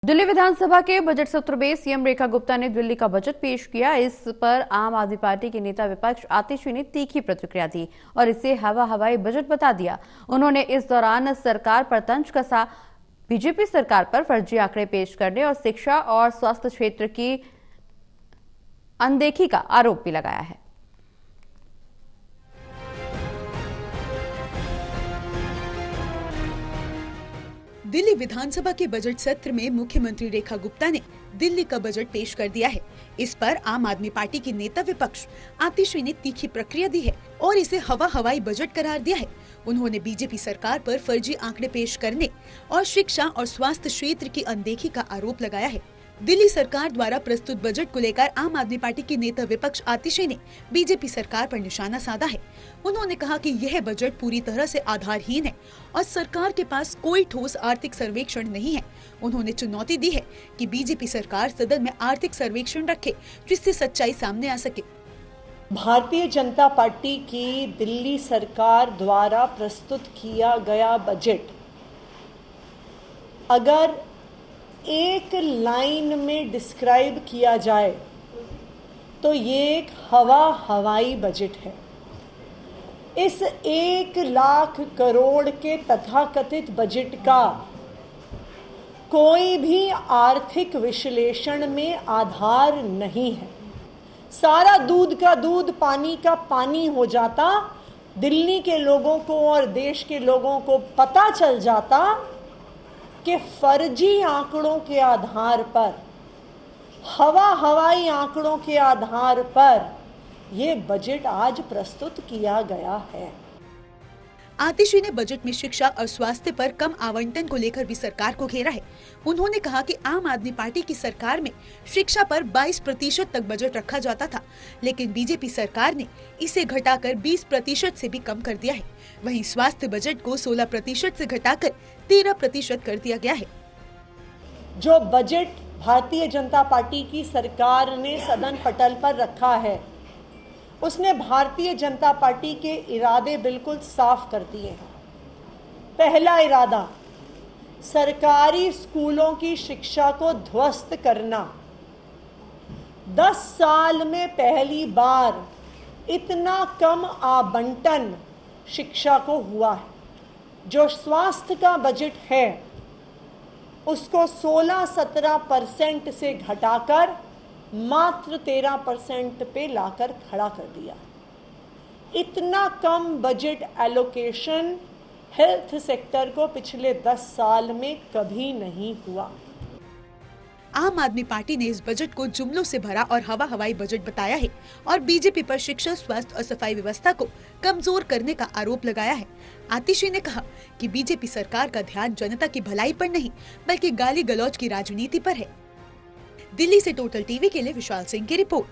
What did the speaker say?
दिल्ली विधानसभा के बजट सत्र में सीएम रेखा गुप्ता ने दिल्ली का बजट पेश किया। इस पर आम आदमी पार्टी के नेता विपक्ष आतिशी ने तीखी प्रतिक्रिया दी और इसे हवाई बजट बता दिया। उन्होंने इस दौरान सरकार पर तंज कसा, बीजेपी सरकार पर फर्जी आंकड़े पेश करने और शिक्षा और स्वास्थ्य क्षेत्र की अनदेखी का आरोप भी लगाया है। दिल्ली विधानसभा के बजट सत्र में मुख्यमंत्री रेखा गुप्ता ने दिल्ली का बजट पेश कर दिया है। इस पर आम आदमी पार्टी के नेता विपक्ष आतिशी ने तीखी प्रतिक्रिया दी है और इसे हवाई बजट करार दिया है। उन्होंने बीजेपी सरकार पर फर्जी आंकड़े पेश करने और शिक्षा और स्वास्थ्य क्षेत्र की अनदेखी का आरोप लगाया है। दिल्ली सरकार द्वारा प्रस्तुत बजट को लेकर आम आदमी पार्टी के नेता विपक्ष आतिशी ने बीजेपी सरकार पर निशाना साधा है। उन्होंने कहा कि यह बजट पूरी तरह से आधारहीन है और सरकार के पास कोई ठोस आर्थिक सर्वेक्षण नहीं है। उन्होंने चुनौती दी है कि बीजेपी सरकार सदन में आर्थिक सर्वेक्षण रखे जिससे सच्चाई सामने आ सके। भारतीय जनता पार्टी की दिल्ली सरकार द्वारा प्रस्तुत किया गया बजट अगर एक लाइन में डिस्क्राइब किया जाए तो ये एक हवाई बजट है। इस 1 लाख करोड़ के तथाकथित बजट का कोई भी आर्थिक विश्लेषण में आधार नहीं है। सारा दूध का दूध, पानी का पानी हो जाता, दिल्ली के लोगों को और देश के लोगों को पता चल जाता कि फर्जी आंकड़ों के आधार पर, हवाई आंकड़ों के आधार पर ये बजट आज प्रस्तुत किया गया है। आतिशी ने बजट में शिक्षा और स्वास्थ्य पर कम आवंटन को लेकर भी सरकार को घेरा है। उन्होंने कहा कि आम आदमी पार्टी की सरकार में शिक्षा पर 22% तक बजट रखा जाता था, लेकिन बीजेपी सरकार ने इसे घटाकर 20% से भी कम कर दिया है। वहीं स्वास्थ्य बजट को 16% से घटाकर 13% कर दिया गया है। जो बजट भारतीय जनता पार्टी की सरकार ने सदन पटल पर रखा है उसने भारतीय जनता पार्टी के इरादे बिल्कुल साफ कर दिए हैं। पहला इरादा, सरकारी स्कूलों की शिक्षा को ध्वस्त करना। 10 साल में पहली बार इतना कम आवंटन शिक्षा को हुआ है। जो स्वास्थ्य का बजट है उसको 16-17% से घटाकर मात्र 13% पे लाकर खड़ा कर दिया। इतना कम बजट एलोकेशन हेल्थ सेक्टर को पिछले 10 साल में कभी नहीं हुआ। आम आदमी पार्टी ने इस बजट को जुमलों से भरा और हवाई बजट बताया है और बीजेपी पर शिक्षा, स्वास्थ्य और सफाई व्यवस्था को कमजोर करने का आरोप लगाया है। आतिशी ने कहा कि बीजेपी सरकार का ध्यान जनता की भलाई पर नहीं बल्कि गाली गलौज की राजनीति पर है। दिल्ली से टोटल टीवी के लिए विशाल सिंह की रिपोर्ट।